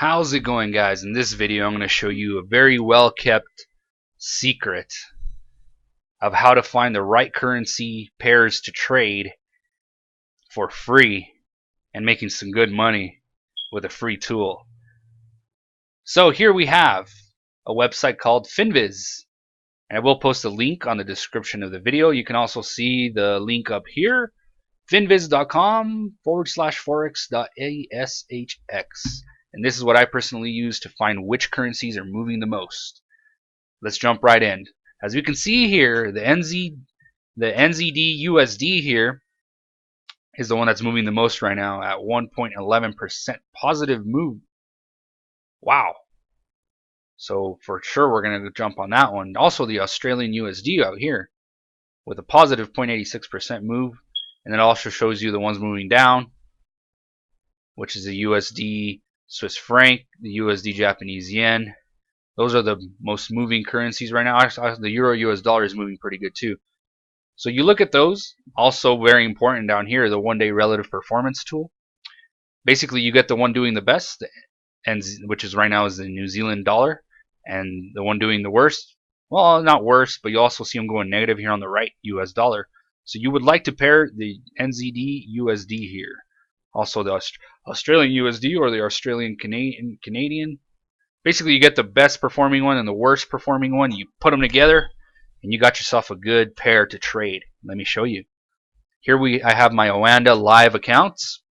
How's it going, guys? In this video I'm going to show you a very well kept secret of how to find the right currency pairs to trade for free and making some good money with a free tool. So here we have a website called Finviz, and I will post a link on the description of the video. You can also see the link up here, finviz.com/forex.ashx. And this is what I personally use to find which currencies are moving the most. Let's jump right in. As you can see here, the NZD USD here is the one that's moving the most right now at 1.11% positive move. Wow. So for sure we're going to jump on that one. Also the Australian USD out here with a positive 0.86% move. And it also shows you the ones moving down, which is the USD Swiss franc, the USD Japanese yen. Those are the most moving currencies right now. The euro US dollar is moving pretty good too. So you look at those. Also very important down here, the one-day relative performance tool. Basically you get the one doing the best, and which is right now is the New Zealand dollar, and the one doing the worst, well, not worse, but you also see them going negative here on the right, US dollar. So you would like to pair the NZD USD here. Also the Australian USD or the Australian Canadian. Basically you get the best performing one and the worst performing one. You put them together and you got yourself a good pair to trade. Let me show you. Here I have my Oanda live accounts.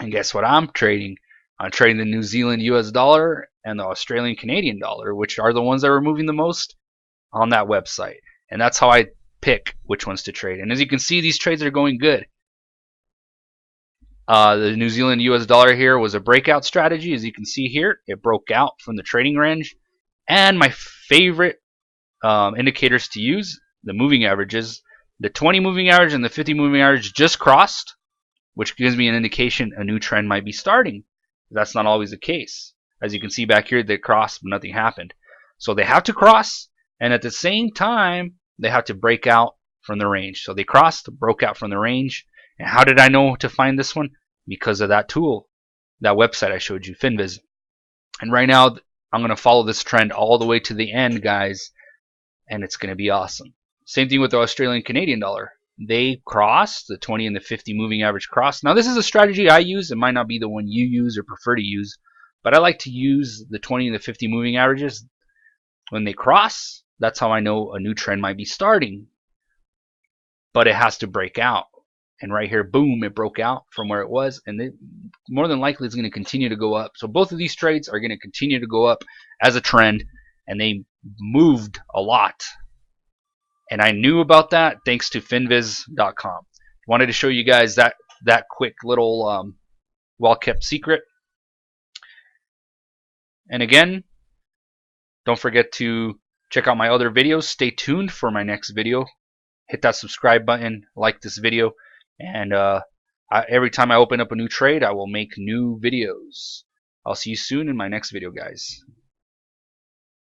And guess what I'm trading? I'm trading the New Zealand US dollar and the Australian Canadian dollar, which are the ones that are moving the most on that website. And that's how I pick which ones to trade. And as you can see, these trades are going good. The New Zealand US dollar here was a breakout strategy. As you can see here, it broke out from the trading range. And my favorite indicators to use, the moving averages, the 20 moving average and the 50 moving average just crossed, which gives me an indication a new trend might be starting. That's not always the case. As you can see back here, they crossed, but nothing happened. So they have to cross, and at the same time, they have to break out from the range. So they crossed, broke out from the range. And how did I know to find this one? Because of that tool, that website I showed you, Finviz. And right now, I'm going to follow this trend all the way to the end, guys, and it's going to be awesome. Same thing with the Australian Canadian dollar. They crossed, the 20 and the 50 moving average crossed. Now this is a strategy I use. It might not be the one you use or prefer to use, but I like to use the 20 and the 50 moving averages. When they cross, that's how I know a new trend might be starting. But it has to break out. And right here, boom, it broke out from where it was, and it more than likely is going to continue to go up. So both of these trades are going to continue to go up as a trend, and they moved a lot. And I knew about that thanks to finviz.com. Wanted to show you guys that quick little well-kept secret. And again, don't forget to check out my other videos. Stay tuned for my next video. Hit that subscribe button, like this video, and every time I open up a new trade, I will make new videos. I'll see you soon in my next video, guys.